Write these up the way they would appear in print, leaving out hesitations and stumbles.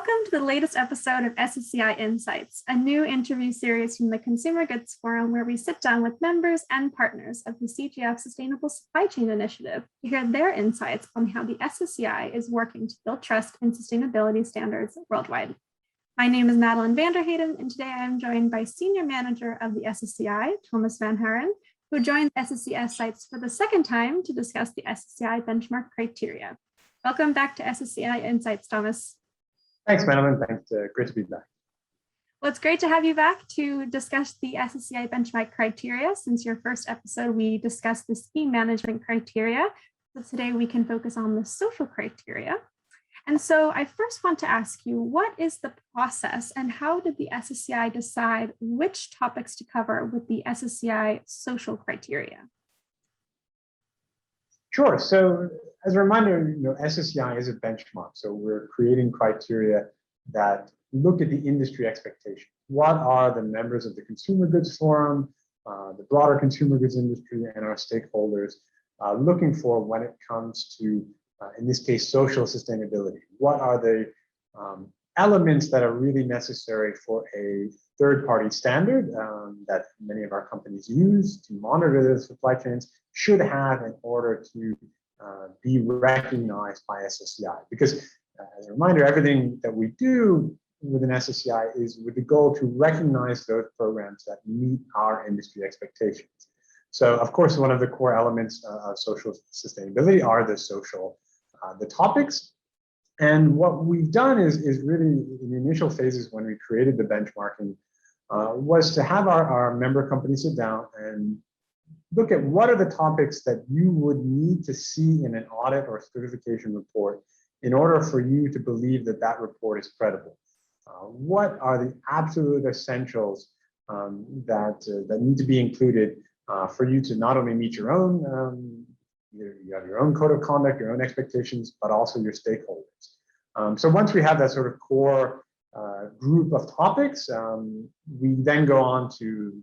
Welcome to the latest episode of SSCI Insights, a new interview series from the Consumer Goods Forum where we sit down with members and partners of the CGF Sustainable Supply Chain Initiative to hear their insights on how the SSCI is working to build trust in sustainability standards worldwide. My name is Madeline Vanderheyden, and today I am joined by Senior Manager of the SSCI, Thomas van Haaren, who joined SSCI Sites for the second time to discuss the SSCI benchmark criteria. Welcome back to SSCI Insights, Thomas. Thanks, Madeline. Thanks. Great to be back. Well, it's great to have you back to discuss the SSCI benchmark criteria. Since your first episode, we discussed the scheme management criteria. So today we can focus on the social criteria. And so I first want to ask you, what is the process and how did the SSCI decide which topics to cover with the SSCI social criteria? Sure. So as a reminder, SSCI is a benchmark. So we're creating criteria that look at the industry expectations. What are the members of the Consumer Goods Forum, the broader consumer goods industry, and our stakeholders looking for when it comes to, in this case, social sustainability? What are the elements that are really necessary for a third-party standard that many of our companies use to monitor their supply chains should have in order to be recognized by SSCI? Because as a reminder, everything that we do with an SSCI is with the goal to recognize those programs that meet our industry expectations. So of course, one of the core elements of social sustainability are the topics. And what we've done is really in the initial phases when we created the benchmarking was to have our member companies sit down and look at what are the topics that you would need to see in an audit or certification report in order for you to believe that that report is credible. What are the absolute essentials that need to be included for you to not only meet your own, you have your own code of conduct, your own expectations, but also your stakeholders. So once we have that sort of core group of topics, we then go on to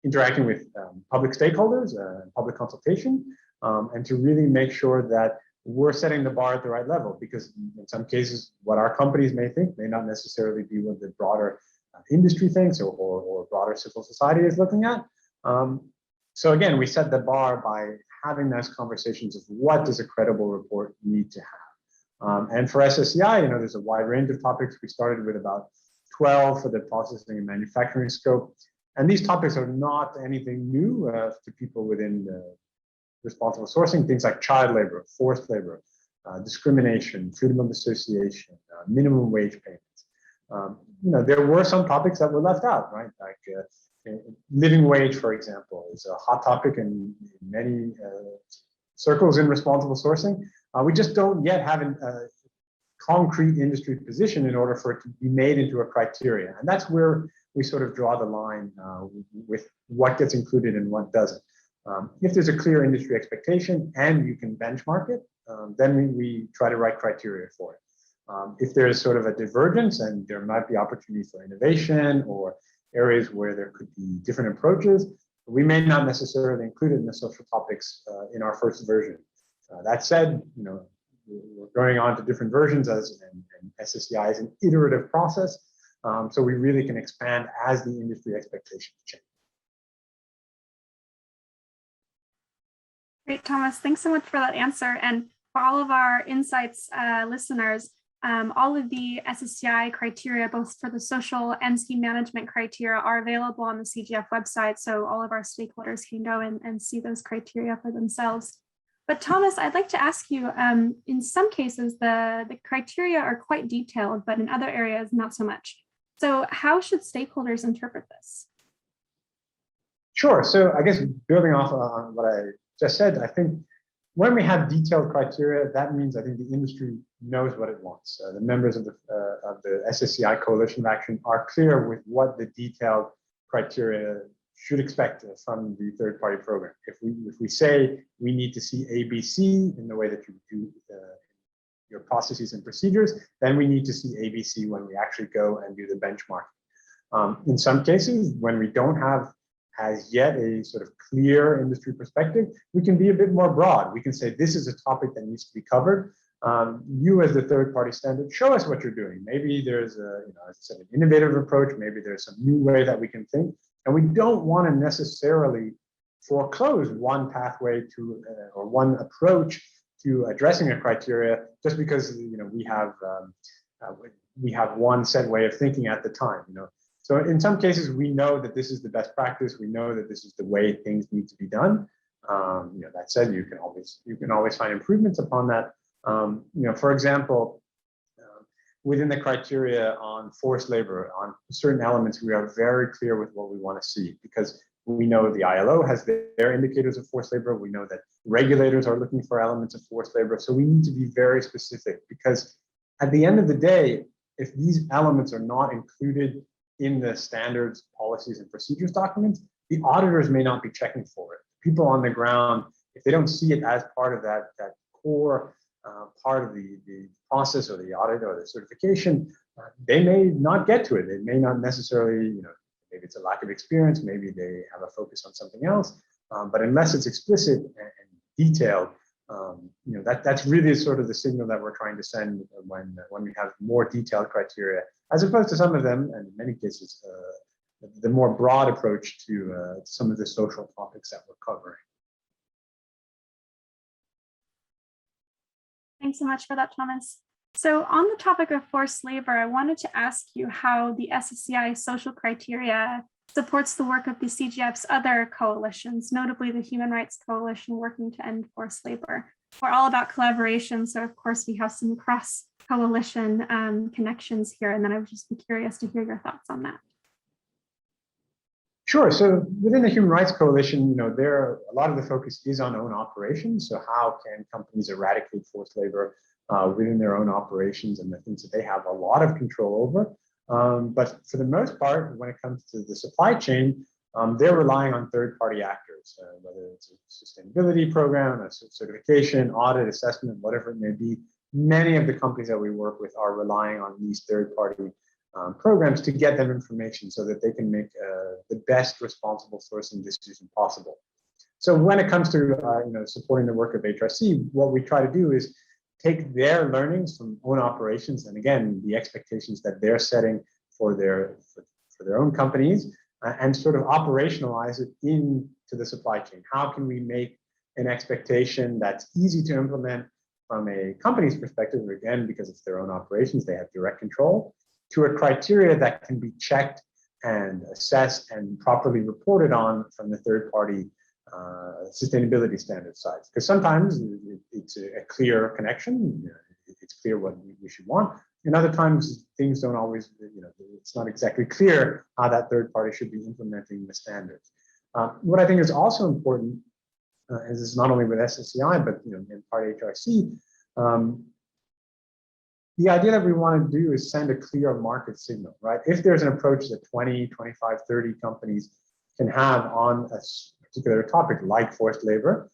interacting with public stakeholders, public consultation, and to really make sure that we're setting the bar at the right level, because in some cases, what our companies may think may not necessarily be what the broader industry thinks or broader civil society is looking at. So again, we set the bar by having those conversations of what does a credible report need to have. And for SSCI, there's a wide range of topics. We started with about 12 for the processing and manufacturing scope. And these topics are not anything new to people within responsible sourcing, things like child labor, forced labor, discrimination, freedom of association, minimum wage payments. There were some topics that were left out, right? Like living wage, for example, is a hot topic in many circles in responsible sourcing. We just don't yet have a concrete industry position in order for it to be made into a criteria. And that's where we sort of draw the line with what gets included and what doesn't. If there's a clear industry expectation and you can benchmark it, then we try to write criteria for it. If there's sort of a divergence and there might be opportunities for innovation or areas where there could be different approaches, we may not necessarily include it in the social topics in our first version. That said, we're going on to different versions and SSCI is an iterative process. So we really can expand as the industry expectations change. Great, Thomas. Thanks so much for that answer. And for all of our Insights listeners, all of the SSCI criteria, both for the social and scheme management criteria, are available on the CGF website. So all of our stakeholders can go and see those criteria for themselves. But Thomas, I'd like to ask you, in some cases, the criteria are quite detailed, but in other areas, not so much. So how should stakeholders interpret this? Sure. So I guess building off on what I just said, I think when we have detailed criteria, that means I think the industry knows what it wants. The members of the SSCI Coalition of Action are clear with what the detailed criteria should expect from the third-party program. If we say we need to see ABC in the way that you do your processes and procedures, then we need to see ABC when we actually go and do the benchmarking. In some cases, when we don't have as yet a sort of clear industry perspective, we can be a bit more broad. We can say this is a topic that needs to be covered, you as the third-party standard, show us what you're doing. Maybe there's as I said, an innovative approach. Maybe there's some new way that we can think. And we don't want to necessarily foreclose one pathway to or one approach to addressing a criteria just because we have one set way of thinking at the time. So in some cases we know that this is the best practice. We know that this is the way things need to be done. That said, you can always find improvements upon that. For example, within the criteria on forced labor, on certain elements, we are very clear with what we want to see because we know the ILO has their indicators of forced labor. We know that regulators are looking for elements of forced labor. So we need to be very specific because at the end of the day, if these elements are not included in the standards, policies, and procedures documents, the auditors may not be checking for it. People on the ground, if they don't see it as part of that core part of the process or the audit or the certification, they may not get to it. They may not necessarily, maybe it's a lack of experience, maybe they have a focus on something else. But unless it's explicit and detailed, that's really sort of the signal that we're trying to send when we have more detailed criteria, as opposed to some of them, and in many cases, the more broad approach to some of the social topics that we're covering. Thanks so much for that, Thomas. So on the topic of forced labor, I wanted to ask you how the SSCI social criteria supports the work of the CGF's other coalitions, notably the Human Rights Coalition working to end forced labor. We're all about collaboration, so of course we have some cross-coalition connections here, and then I would just be curious to hear your thoughts on that. Sure. So within the Human Rights Coalition, a lot of the focus is on own operations. So how can companies eradicate forced labor within their own operations and the things that they have a lot of control over? But for the most part, when it comes to the supply chain, they're relying on third-party actors, whether it's a sustainability program, a certification, audit, assessment, whatever it may be. Many of the companies that we work with are relying on these third-party programs to get them information so that they can make the best responsible sourcing decision possible. So when it comes to supporting the work of HRC, what we try to do is take their learnings from own operations, and again, the expectations that they're setting for their own companies, and sort of operationalize it into the supply chain. How can we make an expectation that's easy to implement from a company's perspective, again, because it's their own operations, they have direct control, to a criteria that can be checked and assessed and properly reported on from the third-party sustainability standard sides. Because sometimes it's a clear connection, it's clear what we should want, and other times things don't always, it's not exactly clear how that third party should be implementing the standards. What I think is also important, as is not only with SSCI, but in part HRC, the idea that we want to do is send a clear market signal, right? If there's an approach that 20, 25, 30 companies can have on a particular topic like forced labor,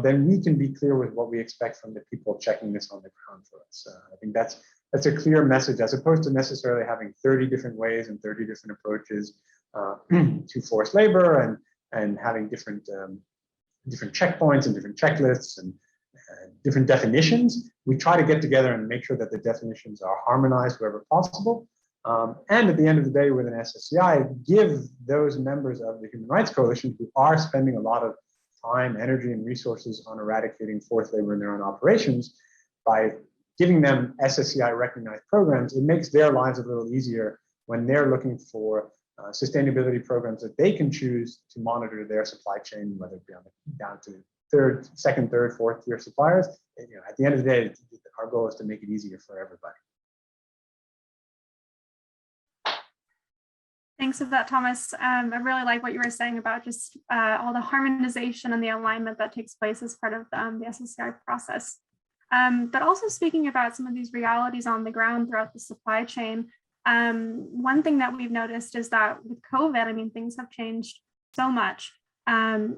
then we can be clear with what we expect from the people checking this on the ground for us. I think that's a clear message, as opposed to necessarily having 30 different ways and 30 different approaches to forced labor and having different checkpoints and different checklists and different definitions. We try to get together and make sure that the definitions are harmonized wherever possible. And at the end of the day, with an SSCI, give those members of the Human Rights Coalition who are spending a lot of time, energy, and resources on eradicating forced labor in their own operations, by giving them SSCI recognized programs, it makes their lives a little easier when they're looking for sustainability programs that they can choose to monitor their supply chain, whether it be down to second, third, fourth tier suppliers. At the end of the day, our goal is to make it easier for everybody. Thanks for that, Thomas. I really like what you were saying about just all the harmonization and the alignment that takes place as part of the SSCI process. But also speaking about some of these realities on the ground throughout the supply chain, one thing that we've noticed is that with COVID, things have changed so much.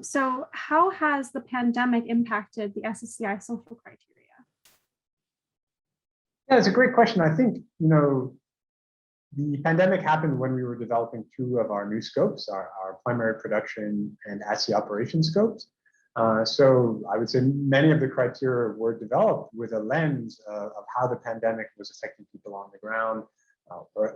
So how has the pandemic impacted the SSCI social criteria? Yeah, it's a great question. I think, the pandemic happened when we were developing two of our new scopes, our primary production and ASSI operation scopes. So I would say many of the criteria were developed with a lens of how the pandemic was affecting people on the ground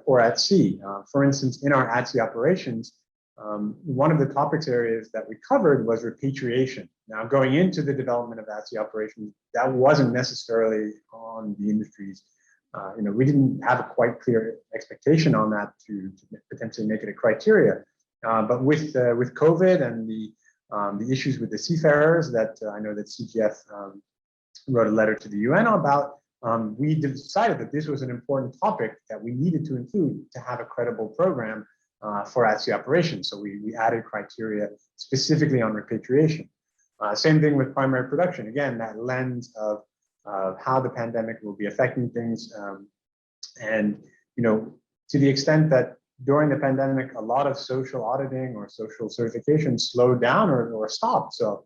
or at sea. For instance, in our at sea operations, one of the topics areas that we covered was repatriation. Now, going into the development of at sea operations, that wasn't necessarily on the industry's. We didn't have a quite clear expectation on that to potentially make it a criteria. But with COVID and the issues with the seafarers that I know that CGF wrote a letter to the UN about, we decided that this was an important topic that we needed to include to have a credible program for at sea operations. So we added criteria specifically on repatriation. Same thing with primary production. Again, that lens of how the pandemic will be affecting things. And, to the extent that during the pandemic, a lot of social auditing or social certification slowed down or stopped. So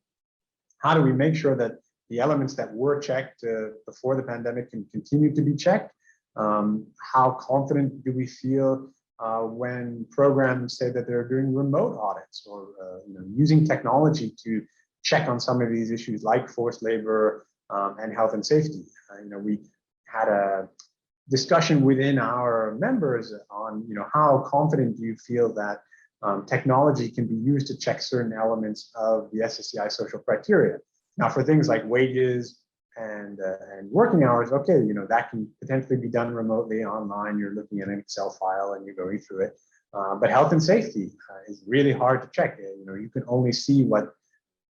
how do we make sure that the elements that were checked before the pandemic can continue to be checked? How confident do we feel when programs say that they're doing remote audits or using technology to check on some of these issues like forced labor and health and safety? We had a discussion within our members on how confident do you feel that technology can be used to check certain elements of the SSCI social criteria. Now, for things like wages and working hours, okay, that can potentially be done remotely online. You're looking at an Excel file and you're going through it. But health and safety is really hard to check. You can only see what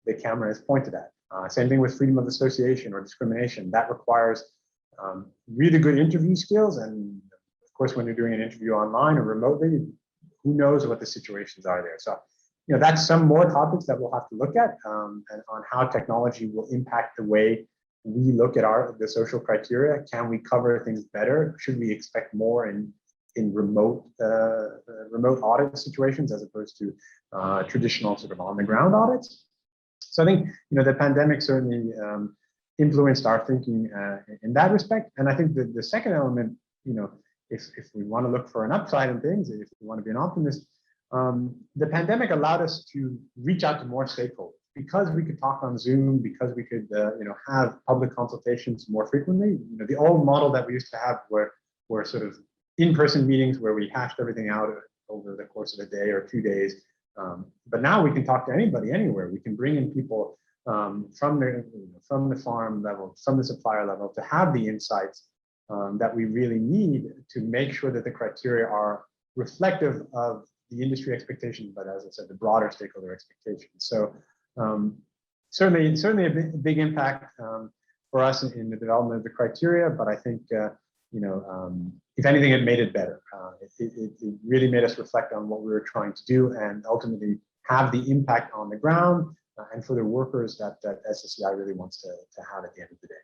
the camera is pointed at. Same thing with freedom of association or discrimination. That requires really good interview skills. And of course, when you're doing an interview online or remotely, who knows what the situations are there. So, that's some more topics that we'll have to look at and on how technology will impact the way we look at the social criteria. Can we cover things better? Should we expect more in remote audit situations as opposed to traditional sort of on the ground audits? So I think the pandemic certainly influenced our thinking in that respect. And I think the second element, if we want to look for an upside in things, if we want to be an optimist, the pandemic allowed us to reach out to more stakeholders because we could talk on Zoom, because we could have public consultations more frequently. The old model that we used to have were sort of in-person meetings where we hashed everything out over the course of a day or 2 days. But now we can talk to anybody anywhere. We can bring in people from the farm level, from the supplier level, to have the insights that we really need to make sure that the criteria are reflective of the industry expectations, but as I said, the broader stakeholder expectations. So certainly a big impact for us in the development of the criteria, but I think if anything, it made it better. It really made us reflect on what we were trying to do and ultimately have the impact on the ground and for the workers that SSCI really wants to have at the end of the day.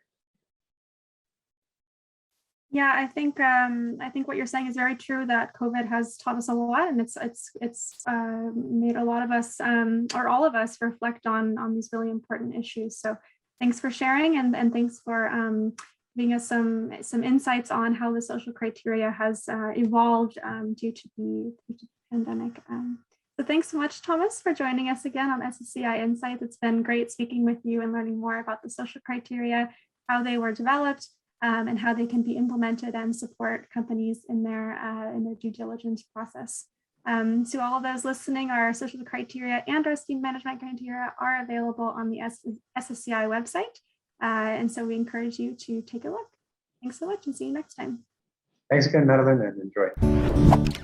Yeah, I think what you're saying is very true, that COVID has taught us a lot, and it's made a lot of us or all of us reflect on these really important issues. So thanks for sharing, and thanks for giving us some insights on how the social criteria has evolved due to the pandemic. So thanks so much, Thomas, for joining us again on SSCI Insights. It's been great speaking with you and learning more about the social criteria, how they were developed, and how they can be implemented and support companies in their due diligence process. To all of those listening, our social criteria and our scheme management criteria are available on the SSCI website. And so we encourage you to take a look. Thanks so much and see you next time. Thanks again, Madeline, and enjoy.